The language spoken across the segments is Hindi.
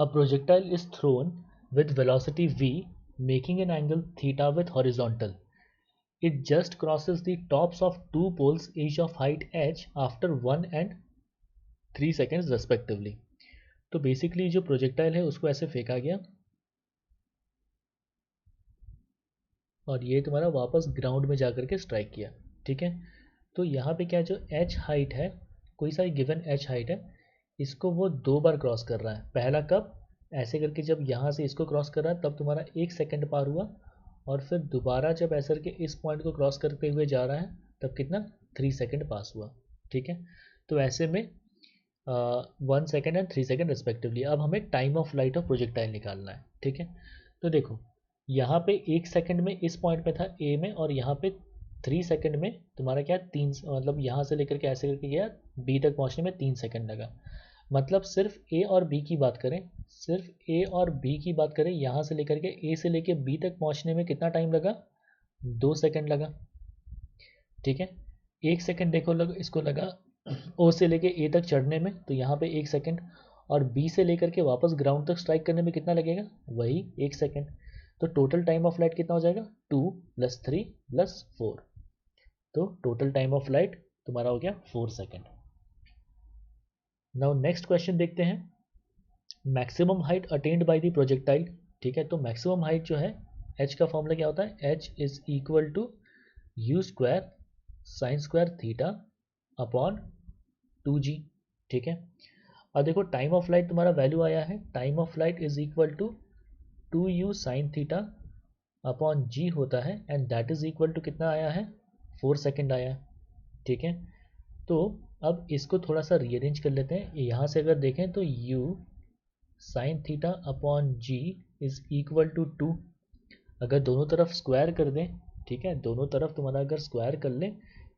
A projectile is thrown with velocity v, making an angle theta with horizontal. It just crosses the tops of two poles each of height h after 1 and 3 seconds respectively. तो बेसिकली जो प्रोजेक्टाइल है उसको ऐसे फेंका गया और ये तुम्हारा वापस ग्राउंड में जाकर के स्ट्राइक किया, ठीक है। तो यहाँ पे क्या, जो h हाइट है, कोई सा गिवन h हाइट है, इसको वो 2 बार क्रॉस कर रहा है। पहला कब, ऐसे करके जब यहाँ से इसको क्रॉस कर रहा है तब तुम्हारा 1 सेकंड पार हुआ, और फिर दोबारा जब ऐसे करके इस पॉइंट को क्रॉस करते हुए जा रहा है तब कितना, 3 सेकंड पास हुआ, ठीक है। तो ऐसे में 1 सेकंड एंड 3 सेकंड रिस्पेक्टिवली। अब हमें time of flight of projectile निकालना है, ठीक है। तो देखो यहाँ पे 1 सेकंड में इस पॉइंट पे था ए में, और यहाँ पे 3 सेकंड में तुम्हारा क्या, 3, मतलब यहाँ से लेकर के ऐसे करके गया बी तक पहुँचने में 3 सेकंड लगा। मतलब सिर्फ ए और बी की बात करें, सिर्फ ए और बी की बात करें, यहाँ से लेकर के ए से लेकर बी तक पहुँचने में कितना टाइम लगा, 2 सेकंड लगा, ठीक है। 1 सेकंड देखो इसको लगा ओ से लेके ए तक चढ़ने में, तो यहाँ पे 1 सेकंड, और बी से लेकर के वापस ग्राउंड तक स्ट्राइक करने में कितना लगेगा, वही 1 सेकंड। तो टोटल टाइम ऑफ फ्लाइट कितना हो जाएगा, 2 + 3 + 4। तो टोटल टाइम ऑफ फ्लाइट तुम्हारा हो गया 4 सेकंड। नाउ नेक्स्ट क्वेश्चन देखते हैं। Maximum height attend by the projectile, ठीक है। तो मैक्सिमम हाइट जो है, h का फॉर्मूला क्या होता है, h = u² sin² theta upon 2g, ठीक है। अब देखो टाइम ऑफ फ्लाइट तुम्हारा वैल्यू आया है, time of flight = 2u sin theta upon g होता है, and that is equal to कितना आया है, 4 सेकंड आया है, ठीक है। तो अब इसको थोड़ा सा रीअरेंज कर लेते हैं। यहाँ से अगर देखें तो u sin theta upon g = 2, अगर दोनों तरफ स्क्वायर कर दें, ठीक है, दोनों तरफ तुम्हारा अगर स्क्वायर कर लें,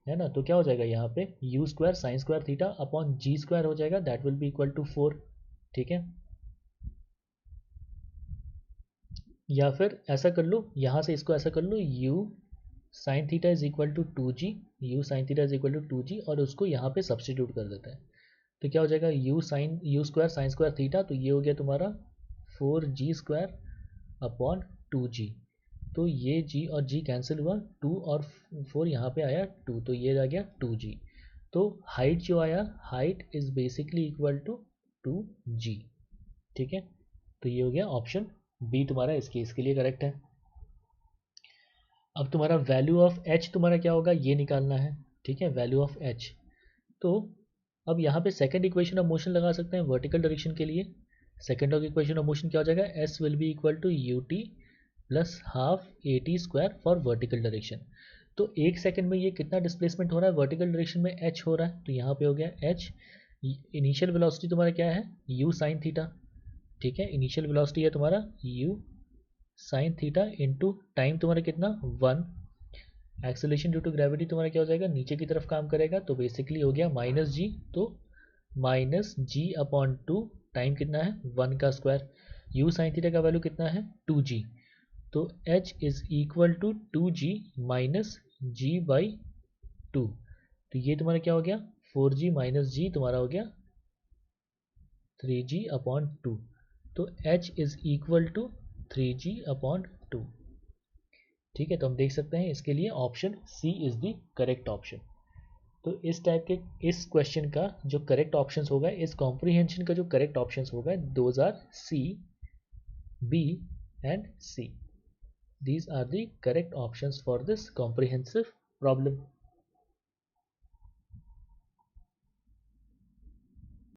है ना, तो क्या हो जाएगा, यहाँ पे u² sin² theta upon g² हो जाएगा, that will be equal to 4, ठीक है। या फिर ऐसा कर लो, यहाँ से इसको ऐसा कर लो, u sin theta = 2g, u sin theta = 2g, और उसको यहाँ पे सब्सटीट्यूट कर देते हैं। तो क्या हो जाएगा, u² sin² थीटा, तो ये हो गया तुम्हारा 4g² अपॉन 2g। तो ये g और g कैंसिल हुआ, 2 और 4 यहाँ पे आया 2, तो ये आ गया 2g। तो हाइट जो आया, height is basically equal to 2g, ठीक है। तो ये हो गया ऑप्शन बी तुम्हारा इस केस के लिए करेक्ट है। अब तुम्हारा वैल्यू ऑफ h तुम्हारा क्या होगा, ये निकालना है, ठीक है, वैल्यू ऑफ h। तो अब यहाँ पे सेकंड इक्वेशन ऑफ मोशन लगा सकते हैं वर्टिकल डायरेक्शन के लिए। Second of equation of motion क्या हो जाएगा, s will be equal to ut + half at² for vertical direction. तो 1 सेकंड में ये कितना डिस्प्लेसमेंट हो रहा है वर्टिकल डायरेक्शन में, h हो रहा है, तो यहाँ पे हो गया h। इनिशियल वेलोसिटी तुम्हारा क्या है, u sin थीटा, ठीक है, इनिशियल वेलोसिटी है तुम्हारा u sin theta into time तुम्हारा कितना 1। एक्सेलरेशन ड्यू टू ग्रेविटी तुम्हारा क्या हो जाएगा, नीचे की तरफ काम करेगा, तो बेसिकली हो गया -g, तो -g अपॉन 2, टाइम कितना है 1 का स्क्वायर, u sin थीटा का वैल्यू कितना है 2g, तो h is equal to 2g minus g/2। तो ये तुम्हारा क्या हो गया, 4g - g तुम्हारा हो गया 3g अपॉन 2। तो h is equal to 3g upon 2, ठीक है। तो हम देख सकते हैं इसके लिए option C is the correct option. तो इस टाइप के इस क्वेश्चन का जो करेक्ट ऑप्शंस होगा, इस कॉम्प्रीहेंशन का जो करेक्ट ऑप्शंस होगा, those are C, B and C. These are the correct options for this comprehensive problem.